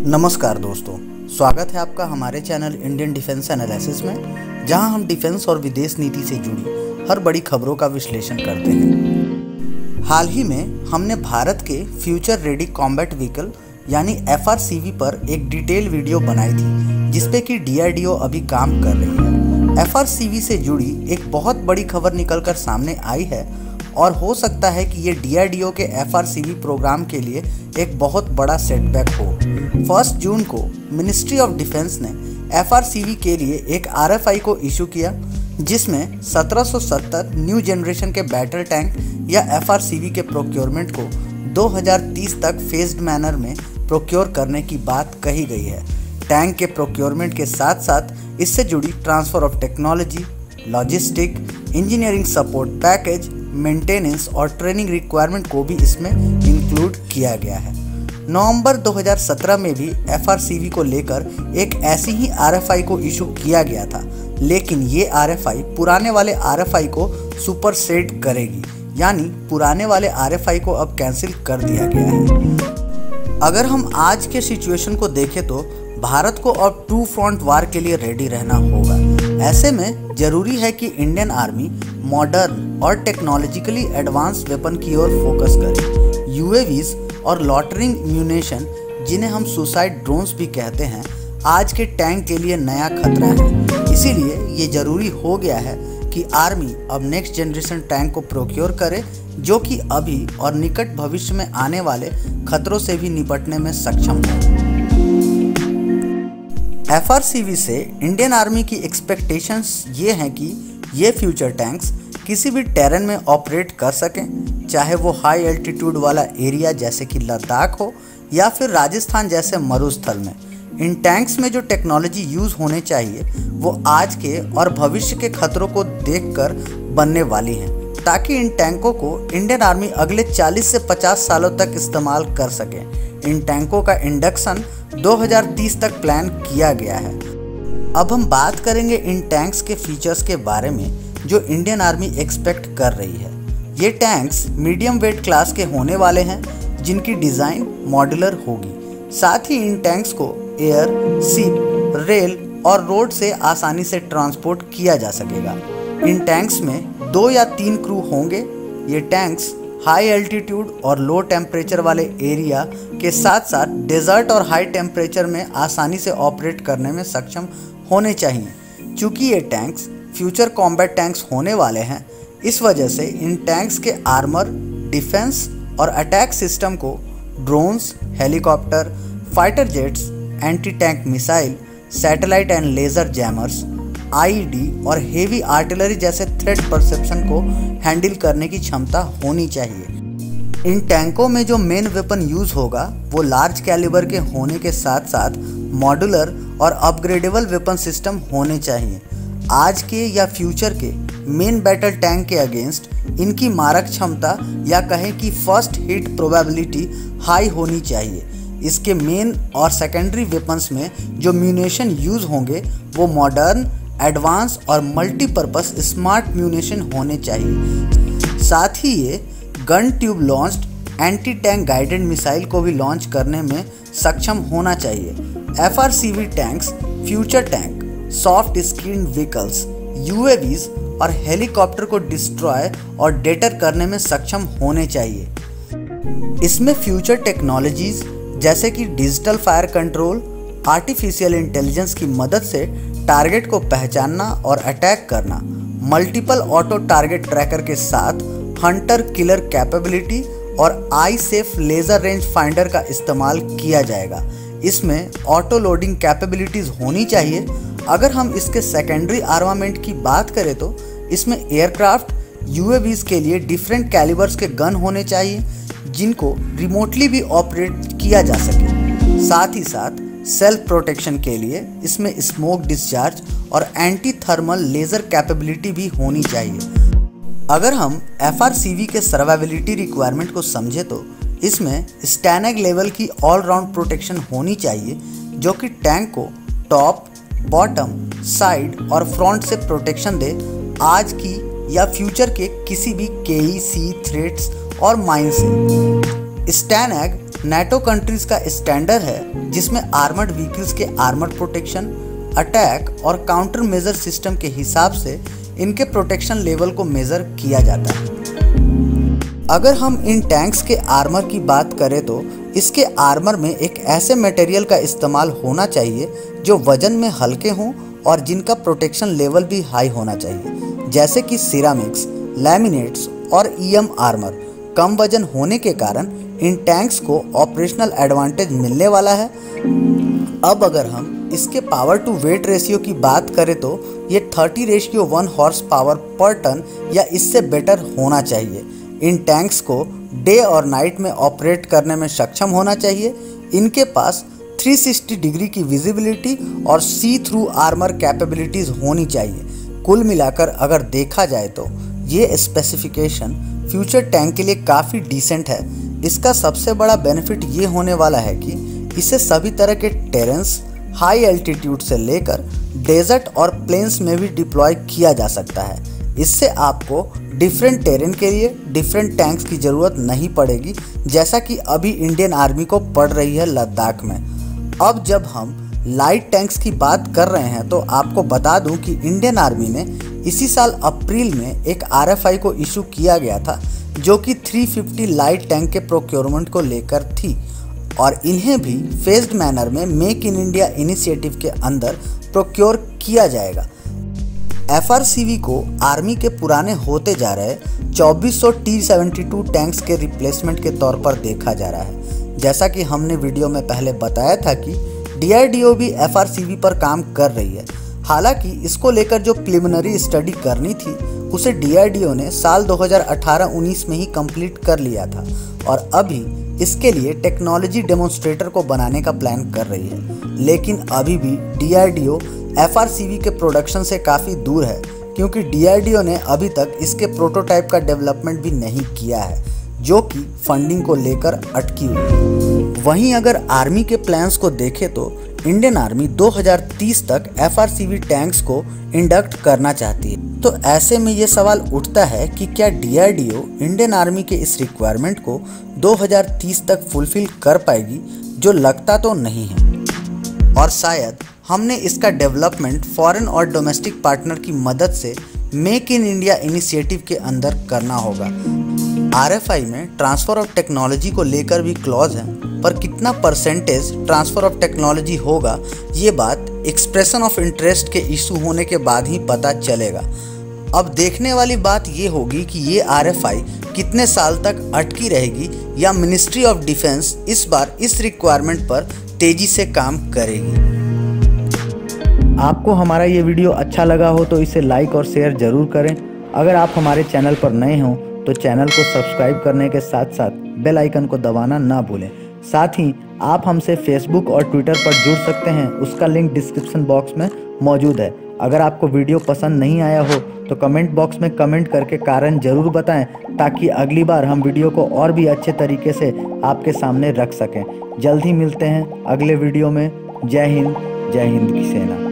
नमस्कार दोस्तों, स्वागत है आपका हमारे चैनल इंडियन डिफेंस एनालिसिस में, जहां हम डिफेंस और विदेश नीति से जुड़ी हर बड़ी खबरों का विश्लेषण करते हैं। हाल ही में हमने भारत के फ्यूचर रेडी कॉम्बैट व्हीकल यानी FRCV पर एक डिटेल वीडियो बनाई थी, जिसपे कि DRDO अभी काम कर रही है। FRCV से जुड़ी एक बहुत बड़ी खबर निकलकर सामने आई है और हो सकता है कि ये DRDO के FRCV प्रोग्राम के लिए एक बहुत बड़ा सेटबैक हो। 1 जून को मिनिस्ट्री ऑफ डिफेंस ने FRCV के लिए एक RFI को इशू किया, जिसमें 1770 न्यू जनरेशन के बैटल टैंक या FRCV के प्रोक्योरमेंट को 2030 तक फेज्ड मैनर में प्रोक्योर करने की बात कही गई है। टैंक के प्रोक्योरमेंट के साथ साथ इससे जुड़ी transfer of technology, logistic, engineering support package, maintenance और ट्रेनिंग रिक्वायरमेंट को भी इसमें इंक्लूड किया गया है। नवंबर 2017 में भी FRCV को लेकर एक ऐसी ही RFI को इशू किया गया था, लेकिन ये RFI पुराने वाले RFI को सुपरसेड करेगी, यानी पुराने वाले RFI को अब कैंसिल कर दिया गया है। अगर हम आज के सिचुएशन को देखें तो भारत को अब 2 फ्रंट वार के लिए रेडी रहना होगा। ऐसे में जरूरी है कि इंडियन आर्मी मॉडर्न और टेक्नोलॉजिकली एडवांस वेपन की ओर फोकस करे। UAVs और लॉटरिंग म्यूनेशन, जिन्हें हम सुसाइड ड्रोन्स भी कहते हैं, आज के टैंक के लिए नया खतरा है। इसीलिए ये जरूरी हो गया है कि आर्मी अब नेक्स्ट जनरेशन टैंक को प्रोक्योर करे, जो कि अभी और निकट भविष्य में आने वाले खतरों से भी निपटने में सक्षम हो। FRCV से इंडियन आर्मी की एक्सपेक्टेशंस ये हैं कि ये फ्यूचर टैंक्स किसी भी टेरेन में ऑपरेट कर सकें, चाहे वो हाई एल्टीट्यूड वाला एरिया जैसे कि लद्दाख हो या फिर राजस्थान जैसे मरुस्थल में। इन टैंक्स में जो टेक्नोलॉजी यूज़ होने चाहिए वो आज के और भविष्य के खतरों को देखकर बनने वाली हैं, ताकि इन टैंकों को इंडियन आर्मी अगले 40 से 50 सालों तक इस्तेमाल कर सके। इन टैंकों का इंडक्शन 2030 तक प्लान किया गया है। अब हम बात करेंगे इन टैंक्स के फीचर्स के बारे में जो इंडियन आर्मी एक्सपेक्ट कर रही है। ये टैंक्स मीडियम वेट क्लास के होने वाले हैं, जिनकी डिज़ाइन मॉड्यूलर होगी। साथ ही इन टैंक्स को एयर, शिप, रेल और रोड से आसानी से ट्रांसपोर्ट किया जा सकेगा। इन टैंक्स में 2 या 3 क्रू होंगे। ये टैंक्स हाई एल्टीट्यूड और लो टेम्परेचर वाले एरिया के साथ साथ डेजर्ट और हाई टेम्परेचर में आसानी से ऑपरेट करने में सक्षम होने चाहिए। चूँकि ये टैंक्स फ्यूचर कॉम्बैट टैंक्स होने वाले हैं, इस वजह से इन टैंक्स के आर्मर, डिफेंस और अटैक सिस्टम को drones, helicopter, fighter jets, anti tank missile, satellite and laser jammers, IED और हेवी आर्टिलरी जैसे थ्रेट परसेप्शन को हैंडल करने की क्षमता होनी चाहिए। इन टैंकों में जो मेन वेपन यूज़ होगा वो लार्ज कैलिबर के होने के साथ साथ मॉड्यूलर और अपग्रेडेबल वेपन सिस्टम होने चाहिए। आज के या फ्यूचर के मेन बैटल टैंक के अगेंस्ट इनकी मारक क्षमता या कहें कि फर्स्ट हिट प्रोबेबिलिटी हाई होनी चाहिए। इसके मेन और सेकेंडरी वेपन्स में जो म्यूनेशन यूज़ होंगे वो मॉडर्न, एडवांस और मल्टीपर्पस स्मार्ट म्यूनेशन होने चाहिए। साथ ही ये gun tube launched anti tank guided missile को भी लॉन्च करने में सक्षम होना चाहिए। FRCV tanks future tank, soft screen vehicles, UAVs और हेलीकॉप्टर को डिस्ट्रॉय और डेटर करने में सक्षम होने चाहिए। इसमें फ्यूचर टेक्नोलॉजीज जैसे कि digital fire control, artificial intelligence की मदद से टारगेट को पहचानना और अटैक करना, मल्टीपल ऑटो टारगेट ट्रैकर के साथ हंटर किलर कैपेबिलिटी और आई सेफ लेज़र रेंज फाइंडर का इस्तेमाल किया जाएगा। इसमें ऑटो लोडिंग कैपेबिलिटीज़ होनी चाहिए। अगर हम इसके सेकेंडरी आर्मामेंट की बात करें तो इसमें एयरक्राफ्ट, UAVs के लिए डिफरेंट कैलिबर्स के गन होने चाहिए, जिनको रिमोटली भी ऑपरेट किया जा सके। साथ ही साथ सेल्फ प्रोटेक्शन के लिए इसमें स्मोक डिस्चार्ज और एंटी थर्मल लेज़र कैपेबिलिटी भी होनी चाहिए। अगर हम FRCV के सर्वाइवलिटी रिक्वायरमेंट को समझे तो इसमें स्टैनग लेवल की ऑल राउंड प्रोटेक्शन होनी चाहिए, जो कि टैंक को टॉप, बॉटम, साइड और फ्रंट से प्रोटेक्शन दे, आज की या फ्यूचर के किसी भी KEC थ्रेट्स और माइन से। स्टैनएग नाटो कंट्रीज का स्टैंडर्ड है जिसमें आर्मर्ड व्हीकल्स के आर्मर प्रोटेक्शन, अटैक और काउंटर मेजर सिस्टम के हिसाब से इनके प्रोटेक्शन लेवल को मेजर किया जाता है। अगर हम इन टैंक्स के आर्मर की बात करें तो इसके आर्मर में एक ऐसे मटेरियल का इस्तेमाल होना चाहिए जो वजन में हल्के हों और जिनका प्रोटेक्शन लेवल भी हाई होना चाहिए, जैसे कि सिरामिक्स, लैमिनेट्स और ईएम आर्मर। कम वजन होने के कारण इन टैंक्स को ऑपरेशनल एडवांटेज मिलने वाला है। अब अगर हम इसके पावर टू वेट रेशियो की बात करें तो ये 30:1 हॉर्स पावर पर टन या इससे बेटर होना चाहिए। इन टैंक्स को डे और नाइट में ऑपरेट करने में सक्षम होना चाहिए। इनके पास 360 डिग्री की विजिबिलिटी और सी थ्रू आर्मर कैपेबिलिटीज़ होनी चाहिए। कुल मिलाकर अगर देखा जाए तो ये स्पेसिफिकेशन फ्यूचर टैंक के लिए काफ़ी डिसेंट है। इसका सबसे बड़ा बेनिफिट ये होने वाला है कि इसे सभी तरह के टेरेंस, हाई एल्टीट्यूड से लेकर डेजर्ट और प्लेन्स में भी डिप्लॉय किया जा सकता है। इससे आपको डिफरेंट टेरेन के लिए डिफरेंट टैंक्स की ज़रूरत नहीं पड़ेगी, जैसा कि अभी इंडियन आर्मी को पड़ रही है लद्दाख में। अब जब हम लाइट टैंक्स की बात कर रहे हैं तो आपको बता दूं कि इंडियन आर्मी ने इसी साल अप्रैल में एक RFI को इशू किया गया था जो कि 350 लाइट टैंक के प्रोक्योरमेंट को लेकर थी और इन्हें भी फेज्ड मैनर में मेक इन इंडिया इनिशिएटिव के अंदर प्रोक्योर किया जाएगा। FRCV को आर्मी के पुराने होते जा रहे 2400 T-72 टैंक्स के रिप्लेसमेंट के तौर पर देखा जा रहा है। जैसा कि हमने वीडियो में पहले बताया था कि DRDO भी FRCV पर काम कर रही है। हालांकि इसको लेकर जो प्रिलिमिनरी स्टडी करनी थी उसे DRDO ने साल 2018-19 में ही कंप्लीट कर लिया था और अभी इसके लिए टेक्नोलॉजी डेमोन्स्ट्रेटर को बनाने का प्लान कर रही है। लेकिन अभी भी DRDO FRCV के प्रोडक्शन से काफ़ी दूर है क्योंकि DRDO ने अभी तक इसके प्रोटोटाइप का डेवलपमेंट भी नहीं किया है, जो कि फंडिंग को लेकर अटकी हुई है। वहीं अगर आर्मी के प्लान्स को देखें तो इंडियन आर्मी 2030 तक FRCV टैंक्स को इंडक्ट करना चाहती है। तो ऐसे में ये सवाल उठता है कि क्या DRDO इंडियन आर्मी के इस रिक्वायरमेंट को 2030 तक फुलफिल कर पाएगी, जो लगता तो नहीं है। और शायद हमने इसका डेवलपमेंट फॉरेन और डोमेस्टिक पार्टनर की मदद से मेक इन इंडिया इनिशिएटिव के अंदर करना होगा। RFI में ट्रांसफ़र ऑफ टेक्नोलॉजी को लेकर भी क्लॉज है, पर कितना परसेंटेज ट्रांसफ़र ऑफ टेक्नोलॉजी होगा ये बात एक्सप्रेशन ऑफ इंटरेस्ट के इशू होने के बाद ही पता चलेगा। अब देखने वाली बात ये होगी कि ये RFI कितने साल तक अटकी रहेगी या मिनिस्ट्री ऑफ डिफेंस इस बार इस रिक्वायरमेंट पर तेज़ी से काम करेगी। आपको हमारा ये वीडियो अच्छा लगा हो तो इसे लाइक और शेयर ज़रूर करें। अगर आप हमारे चैनल पर नए हों तो चैनल को सब्सक्राइब करने के साथ साथ बेल आइकन को दबाना ना भूलें। साथ ही आप हमसे फेसबुक और ट्विटर पर जुड़ सकते हैं, उसका लिंक डिस्क्रिप्शन बॉक्स में मौजूद है। अगर आपको वीडियो पसंद नहीं आया हो तो कमेंट बॉक्स में कमेंट करके कारण ज़रूर बताएं, ताकि अगली बार हम वीडियो को और भी अच्छे तरीके से आपके सामने रख सकें। जल्द ही मिलते हैं अगले वीडियो में। जय हिंद की सेना।